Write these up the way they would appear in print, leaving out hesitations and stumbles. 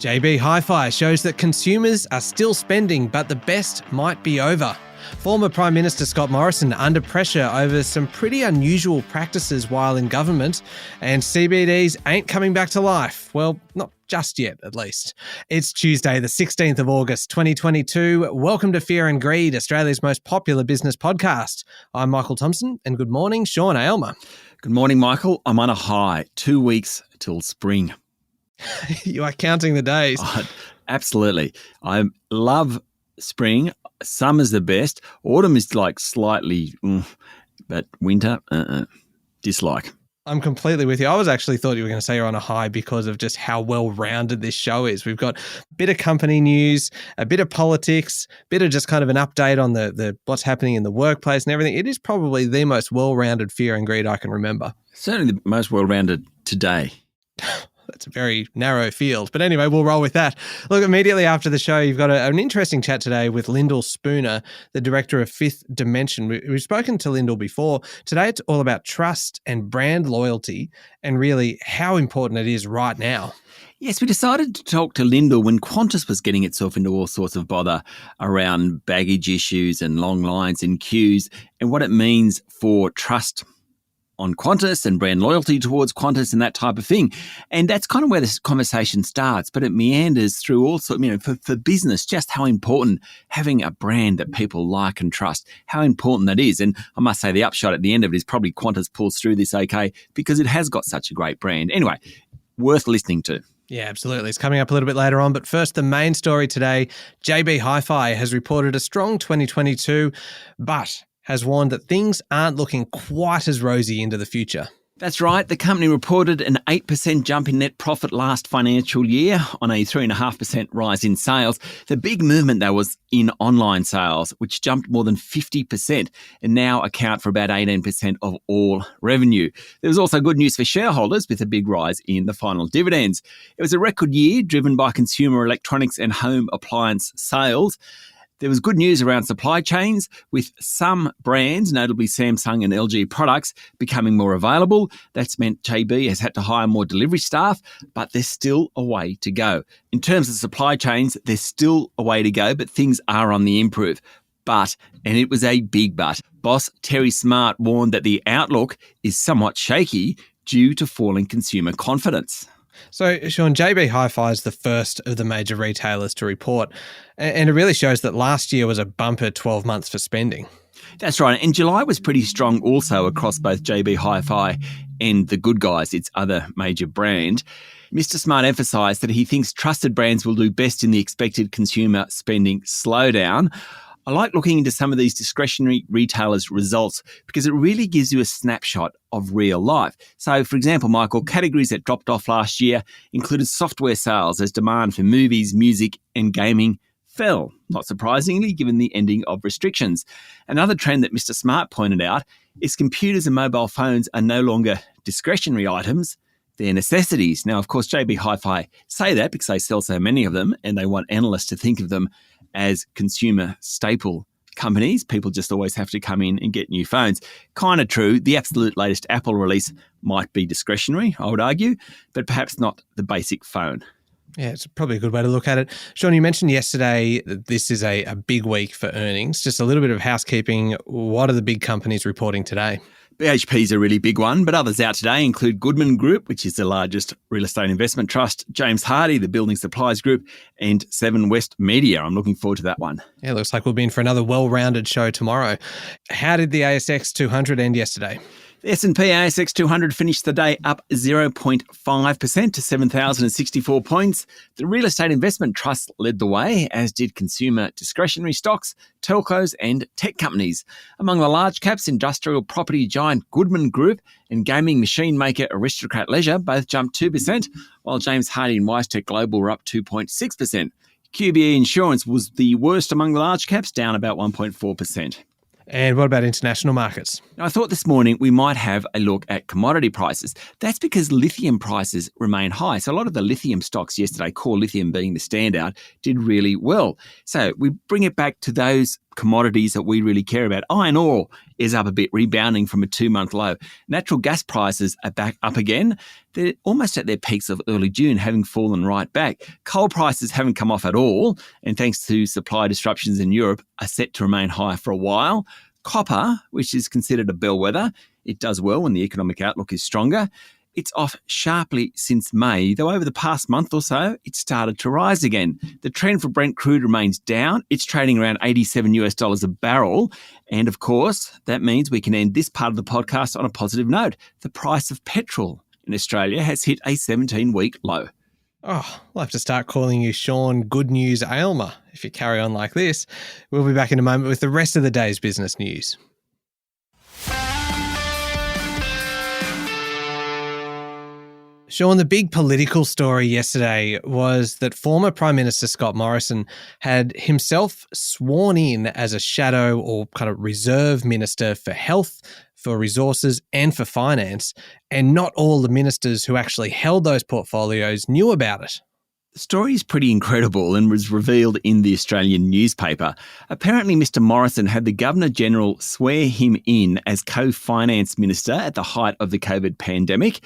JB Hi-Fi shows that consumers are still spending, but the best might be over. Former Prime Minister Scott Morrison under pressure over some pretty unusual practices while in government, and CBDs ain't coming back to life. Well, not just yet, at least. It's Tuesday, the 16th of August, 2022. Welcome to Fear and Greed, Australia's most popular business podcast. I'm Michael Thompson, and good morning, Sean Aylmer. Good morning, Michael. I'm on a high. 2 weeks till spring. You are counting the days. Oh, absolutely. I love spring. Summer's the best. Autumn is like slightly, but winter, dislike. I'm completely with you. I was actually thought you were going to say you're on a high because of just how well-rounded this show is. We've got a bit of company news, a bit of politics, a bit of just kind of an update on the what's happening in the workplace and everything. It is probably the most well-rounded Fear and Greed I can remember. Certainly the most well-rounded today. That's a very narrow field. But anyway, we'll roll with that. Look, immediately after the show, you've got an interesting chat today with Lyndall Spooner, the director of Fifth Dimension. We've spoken to Lyndall before. Today, it's all about trust and brand loyalty and really how important it is right now. Yes, we decided to talk to Lyndall when Qantas was getting itself into all sorts of bother around baggage issues and long lines and queues and what it means for trust on Qantas and brand loyalty towards Qantas and that type of thing. And that's kind of where this conversation starts, but it meanders through also, for business, just how important having a brand that people like and trust, how important that is. And I must say the upshot at the end of it is probably Qantas pulls through this okay because it has got such a great brand. Anyway, worth listening to. Yeah, absolutely. It's coming up a little bit later on. But first, the main story today, JB Hi-Fi has reported a strong 2022, but has warned that things aren't looking quite as rosy into the future. That's right. The company reported an 8% jump in net profit last financial year on a 3.5% rise in sales. The big movement, though, was in online sales, which jumped more than 50% and now account for about 18% of all revenue. There was also good news for shareholders with a big rise in the final dividends. It was a record year driven by consumer electronics and home appliance sales. There was good news around supply chains, with some brands, notably Samsung and LG products, becoming more available. That's meant JB has had to hire more delivery staff, but there's still a way to go. In terms of supply chains, there's still a way to go, but things are on the improve. But, and it was a big but, boss Terry Smart warned that the outlook is somewhat shaky due to falling consumer confidence. So, Sean, JB Hi-Fi is the first of the major retailers to report, and it really shows that last year was a bumper 12 months for spending. That's right, and July was pretty strong also across both JB Hi-Fi and The Good Guys, its other major brand. Mr. Smart emphasised that he thinks trusted brands will do best in the expected consumer spending slowdown. I like looking into some of these discretionary retailers' results because it really gives you a snapshot of real life. So, for example, Michael, categories that dropped off last year included software sales as demand for movies, music and gaming fell, not surprisingly, given the ending of restrictions. Another trend that Mr. Smart pointed out is computers and mobile phones are no longer discretionary items, they're necessities. Now, of course, JB Hi-Fi say that because they sell so many of them and they want analysts to think of them as consumer staple companies. People just always have to come in and get new phones. Kind of true. The absolute latest Apple release might be discretionary, I would argue, but perhaps not the basic phone. Yeah, it's probably a good way to look at it. Sean, you mentioned yesterday that this is a big week for earnings. Just a little bit of housekeeping. What are the big companies reporting today? BHP is a really big one, but others out today include Goodman Group, which is the largest real estate investment trust, James Hardie, the building supplies group, and Seven West Media. I'm looking forward to that one. Yeah, looks like we'll be in for another well-rounded show tomorrow. How did the ASX 200 end yesterday? The S&P ASX 200 finished the day up 0.5% to 7,064 points. The real estate investment trust led the way, as did consumer discretionary stocks, telcos and tech companies. Among the large caps, industrial property giant Goodman Group and gaming machine maker Aristocrat Leisure both jumped 2%, while James Hardie and WiseTech Global were up 2.6%. QBE Insurance was the worst among the large caps, down about 1.4%. And what about international markets? I thought this morning we might have a look at commodity prices. That's because lithium prices remain high. So a lot of the lithium stocks yesterday, core lithium being the standout, did really well. So we bring it back to those commodities that we really care about. Iron ore is up a bit, rebounding from a 2-month low. Natural gas prices are back up again. They're almost at their peaks of early June, having fallen right back. Coal prices haven't come off at all, and thanks to supply disruptions in Europe, are set to remain high for a while. Copper, which is considered a bellwether, it does well when the economic outlook is stronger. It's off sharply since May, though over the past month or so, it started to rise again. The trend for Brent crude remains down. It's trading around $87 a barrel. And of course, that means we can end this part of the podcast on a positive note. The price of petrol in Australia has hit a 17-week low. Oh, I'll have to start calling you Sean Good News Aylmer if you carry on like this. We'll be back in a moment with the rest of the day's business news. Sean, the big political story yesterday was that former Prime Minister Scott Morrison had himself sworn in as a shadow or kind of reserve minister for health, for resources and for finance, and not all the ministers who actually held those portfolios knew about it. The story is pretty incredible and was revealed in the Australian newspaper. Apparently, Mr Morrison had the Governor-General swear him in as co-finance minister at the height of the COVID pandemic,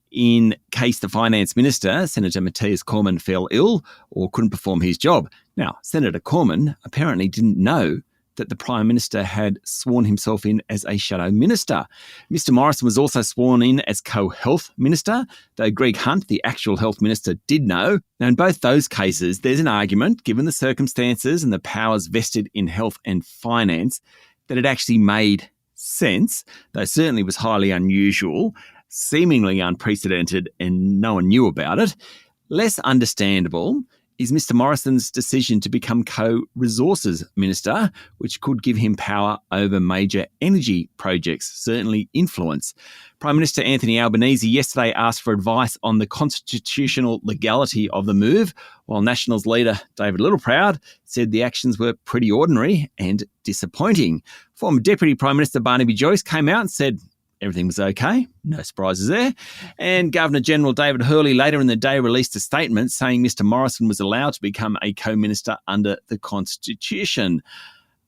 in case the finance minister, Senator Matthias Cormann, fell ill or couldn't perform his job. Now, Senator Cormann apparently didn't know that the Prime Minister had sworn himself in as a shadow minister. Mr Morrison was also sworn in as co-health minister, though Greg Hunt, the actual health minister, did know. Now, in both those cases, there's an argument, given the circumstances and the powers vested in health and finance, that it actually made sense, though certainly was highly unusual, seemingly unprecedented, and no one knew about it. Less understandable is Mr Morrison's decision to become co-resources minister, which could give him power over major energy projects, certainly influence. Prime Minister Anthony Albanese yesterday asked for advice on the constitutional legality of the move, while Nationals leader David Littleproud said the actions were pretty ordinary and disappointing. Former Deputy Prime Minister Barnaby Joyce came out and said everything was okay, no surprises there. And Governor-General David Hurley later in the day released a statement saying Mr Morrison was allowed to become a co-minister under the Constitution.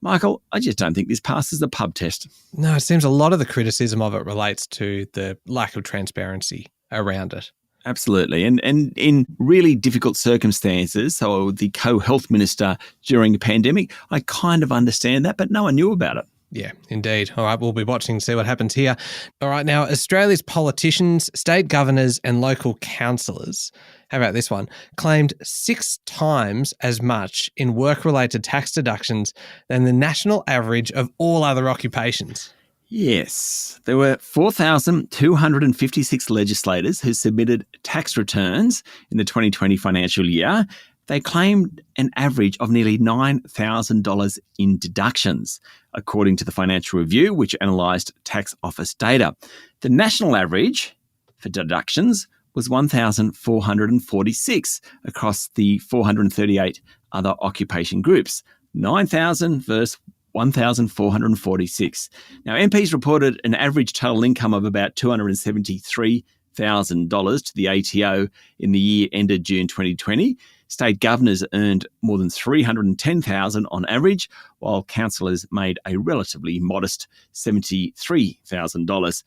Michael, I just don't think this passes the pub test. No, it seems a lot of the criticism of it relates to the lack of transparency around it. Absolutely. And in really difficult circumstances, so the co-health minister during the pandemic, I kind of understand that, but no one knew about it. Yeah, indeed. All right, we'll be watching to see what happens here. All right, now, Australia's politicians, state governors and local councillors, how about this one, claimed 6 times as much in work-related tax deductions than the national average of all other occupations. Yes, there were 4,256 legislators who submitted tax returns in the 2020 financial year. They claimed an average of nearly $9,000 in deductions, according to the Financial Review, which analysed tax office data. The national average for deductions was 1,446 across the 438 other occupation groups. 9,000 versus 1,446. Now, MPs reported an average total income of about $273,000 to the ATO in the year ended June 2020. State governors earned more than $310,000 on average, while councillors made a relatively modest $73,000.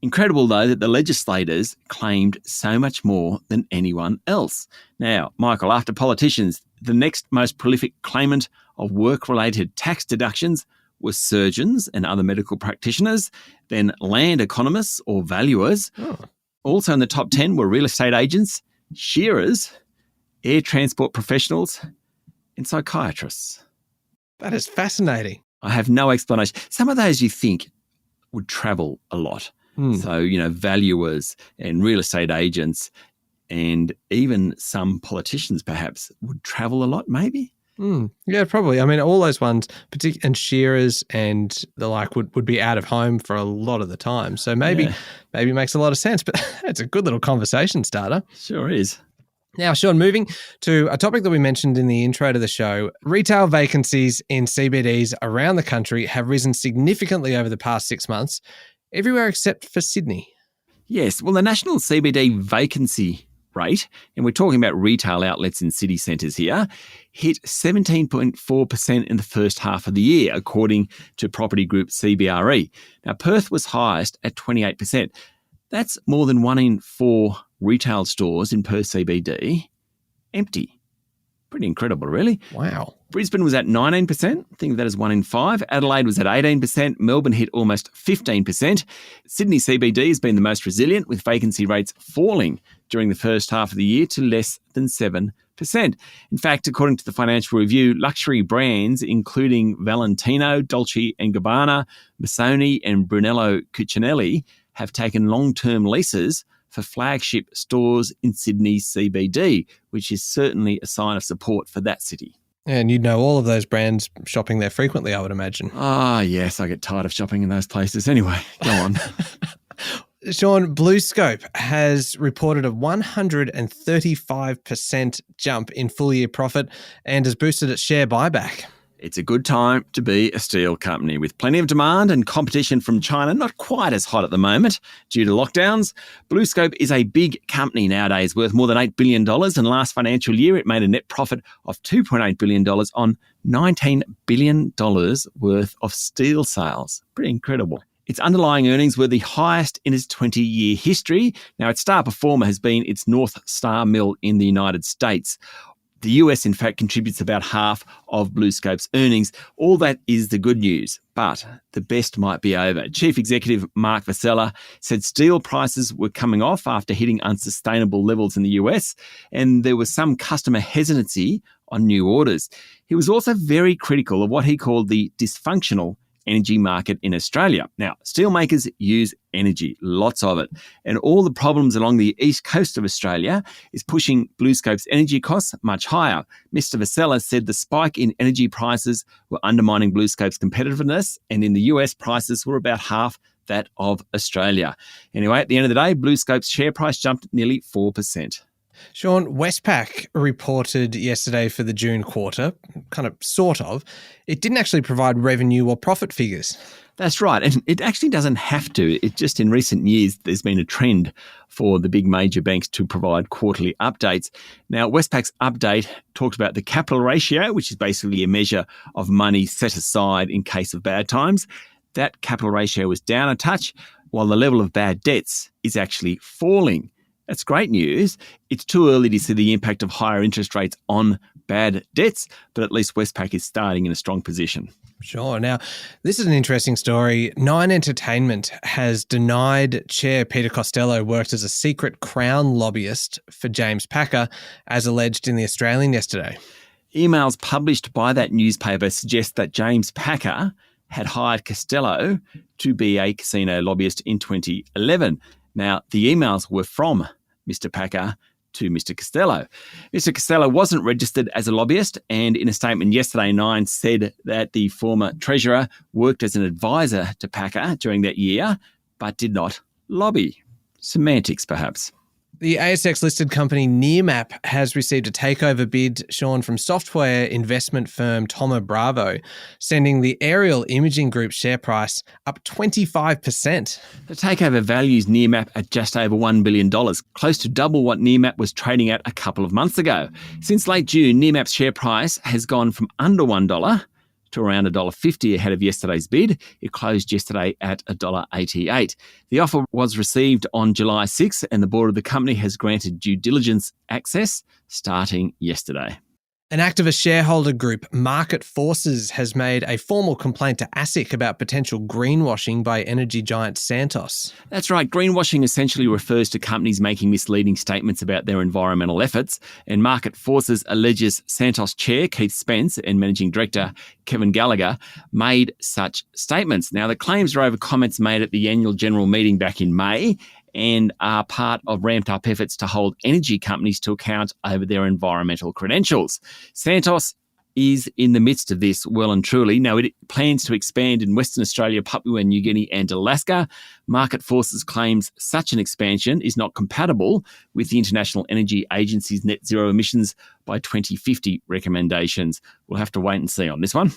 Incredible, though, that the legislators claimed so much more than anyone else. Now, Michael, after politicians, the next most prolific claimant of work-related tax deductions was surgeons and other medical practitioners, then land economists or valuers. Oh. Also in the top 10 were real estate agents, shearers, air transport professionals, and psychiatrists. That is fascinating. I have no explanation. Some of those you think would travel a lot. So, valuers and real estate agents and even some politicians perhaps would travel a lot, maybe? Yeah, probably. I mean, all those ones, and shearers and the like would be out of home for a lot of the time. So maybe it makes a lot of sense, but it's a good little conversation starter. Sure is. Now, Sean, moving to a topic that we mentioned in the intro to the show, retail vacancies in CBDs around the country have risen significantly over the past 6 months, everywhere except for Sydney. Yes, well, the national CBD vacancy rate, and we're talking about retail outlets in city centres here, hit 17.4% in the first half of the year, according to property group CBRE. Now, Perth was highest at 28%. That's more than 1 in 4 retail stores in Perth CBD empty. Pretty incredible, really. Wow. Brisbane was at 19%. Think of that as 1 in 5. Adelaide was at 18%. Melbourne hit almost 15%. Sydney CBD has been the most resilient, with vacancy rates falling during the first half of the year to less than 7%. In fact, according to the Financial Review, luxury brands including Valentino, Dolce & Gabbana, Missoni and Brunello Cucinelli have taken long-term leases for flagship stores in Sydney's CBD, which is certainly a sign of support for that city. And you'd know all of those brands shopping there frequently, I would imagine. Ah, yes, I get tired of shopping in those places. Anyway, go on. Sean, BlueScope has reported a 135% jump in full-year profit and has boosted its share buyback. It's a good time to be a steel company with plenty of demand and competition from China not quite as hot at the moment due to lockdowns. BlueScope is a big company nowadays, worth more than $8 billion, and last financial year it made a net profit of $2.8 billion on $19 billion worth of steel sales. Pretty incredible. Its underlying earnings were the highest in its 20-year history. Now, its star performer has been its North Star mill in the United States. The US, in fact, contributes about half of BlueScope's earnings. All that is the good news, but the best might be over. Chief Executive Mark Vassella said steel prices were coming off after hitting unsustainable levels in the US, and there was some customer hesitancy on new orders. He was also very critical of what he called the dysfunctional energy market in Australia. Now, steelmakers use energy, lots of it, and all the problems along the east coast of Australia is pushing BlueScope's energy costs much higher. Mr. Vassella said the spike in energy prices were undermining BlueScope's competitiveness, and in the US, prices were about half that of Australia. Anyway, at the end of the day, BlueScope's share price jumped nearly 4%. Sean, Westpac reported yesterday for the June quarter, sort of. It didn't actually provide revenue or profit figures. That's right. And it actually doesn't have to. It just in recent years, there's been a trend for the big major banks to provide quarterly updates. Now, Westpac's update talked about the capital ratio, which is basically a measure of money set aside in case of bad times. That capital ratio was down a touch, while the level of bad debts is actually falling. That's great news. It's too early to see the impact of higher interest rates on bad debts, but at least Westpac is starting in a strong position. Sure. Now, this is an interesting story. Nine Entertainment has denied Chair Peter Costello worked as a secret Crown lobbyist for James Packer, as alleged in The Australian yesterday. Emails published by that newspaper suggest that James Packer had hired Costello to be a casino lobbyist in 2011. Now, the emails were from Mr. Packer to Mr. Costello. Mr. Costello wasn't registered as a lobbyist, and in a statement yesterday, Nine said that the former Treasurer worked as an advisor to Packer during that year, but did not lobby. Semantics, perhaps. The ASX-listed company Nearmap has received a takeover bid, Sean, from software investment firm Thoma Bravo, sending the Aerial Imaging Group share price up 25%. The takeover values Nearmap at just over $1 billion, close to double what Nearmap was trading at a couple of months ago. Since late June, Nearmap's share price has gone from under $1 to around $1.50 ahead of yesterday's bid. It closed yesterday at $1.88. The offer was received on July 6th, and the board of the company has granted due diligence access starting yesterday. An activist shareholder group, Market Forces, has made a formal complaint to ASIC about potential greenwashing by energy giant Santos. That's right. Greenwashing essentially refers to companies making misleading statements about their environmental efforts, and Market Forces alleges Santos chair Keith Spence and managing director Kevin Gallagher made such statements. Now, the claims are over comments made at the annual general meeting back in May, and are part of ramped-up efforts to hold energy companies to account over their environmental credentials. Santos is in the midst of this well and truly. Now, it plans to expand in Western Australia, Papua New Guinea and Alaska. Market Forces claims such an expansion is not compatible with the International Energy Agency's net zero emissions by 2050 recommendations. We'll have to wait and see on this one.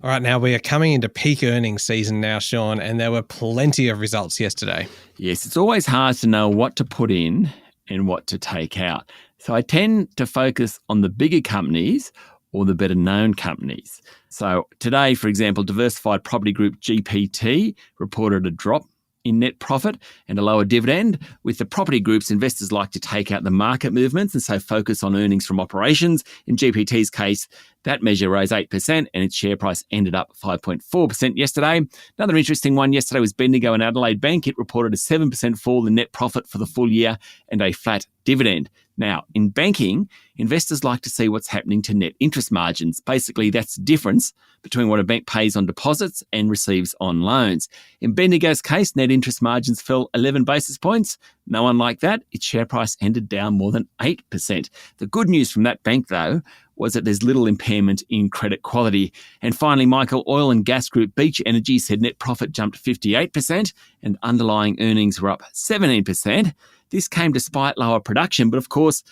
All right, now we are coming into peak earnings season now, Sean, and there were plenty of results yesterday. Yes, it's always hard to know what to put in and what to take out. So I tend to focus on the bigger companies or the better known companies. So today, for example, diversified property group GPT reported a drop in net profit and a lower dividend. With the property groups, investors like to take out the market movements and so focus on earnings from operations. In GPT's case, that measure rose 8% and its share price ended up 5.4% yesterday. Another interesting one yesterday was Bendigo and Adelaide Bank. It reported a 7% fall in net profit for the full year and a flat dividend. Now, in banking, investors like to see what's happening to net interest margins. Basically, that's the difference between what a bank pays on deposits and receives on loans. In Bendigo's case, net interest margins fell 11 basis points. No unlike that, its share price ended down more than 8%. The good news from that bank, though, was that there's little impairment in credit quality. And finally, Michael, oil and gas group Beach Energy said net profit jumped 58% and underlying earnings were up 17%. This came despite lower production, but of course,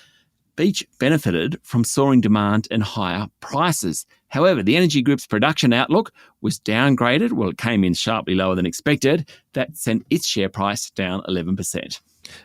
Beach benefited from soaring demand and higher prices. However, the energy group's production outlook was downgraded. Well, it came in sharply lower than expected. That sent its share price down 11%.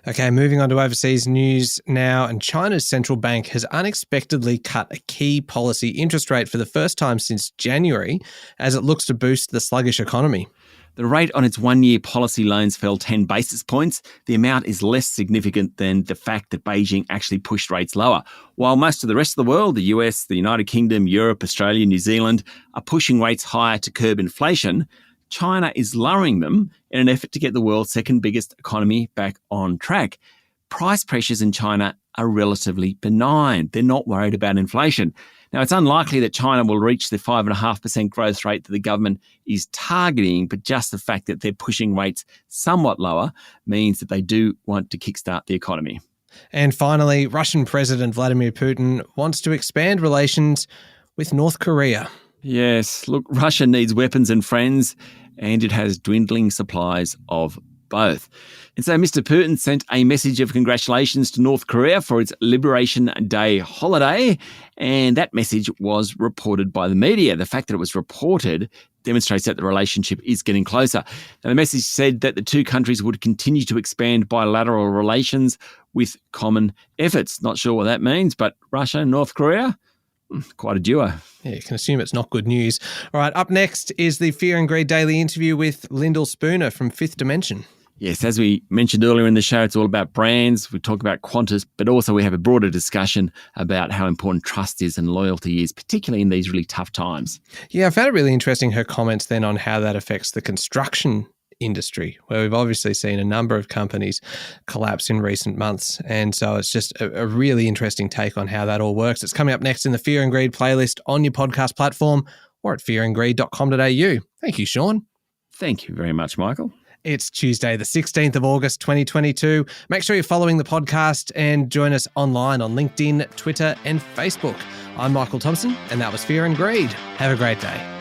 Okay, moving on to overseas news now. And China's central bank has unexpectedly cut a key policy interest rate for the first time since January as it looks to boost the sluggish economy. The rate on its one-year policy loans fell 10 basis points. The amount is less significant than the fact that Beijing actually pushed rates lower. While most of the rest of the world, the US, the United Kingdom, Europe, Australia, New Zealand, are pushing rates higher to curb inflation, China is lowering them in an effort to get the world's second biggest economy back on track. Price pressures in China are relatively benign. They're not worried about inflation. Now, it's unlikely that China will reach the 5.5% growth rate that the government is targeting, but just the fact that they're pushing rates somewhat lower means that they do want to kickstart the economy. And finally, Russian President Vladimir Putin wants to expand relations with North Korea. Yes, look, Russia needs weapons and friends, and it has dwindling supplies of both. And so Mr. Putin sent a message of congratulations to North Korea for its Liberation Day holiday, and that message was reported by the media. The fact that it was reported demonstrates that the relationship is getting closer. Now, the message said that the two countries would continue to expand bilateral relations with common efforts. Not sure what that means, but Russia and North Korea, quite a duo. Yeah, you can assume it's not good news. All right, up next is the Fear and Greed Daily interview with Lyndall Spooner from Fifth Dimension. Yes, as we mentioned earlier in the show, it's all about brands. We talk about Qantas, but also we have a broader discussion about how important trust is and loyalty is, particularly in these really tough times. Yeah, I found it really interesting, her comments then on how that affects the construction industry, where we've obviously seen a number of companies collapse in recent months. And so it's just a really interesting take on how that all works. It's coming up next in the Fear and Greed playlist on your podcast platform or at fearandgreed.com.au. Thank you, Sean. Thank you very much, Michael. It's Tuesday, the 16th of August, 2022. Make sure you're following the podcast and join us online on LinkedIn, Twitter, and Facebook. I'm Michael Thompson, and that was Fear and Greed. Have a great day.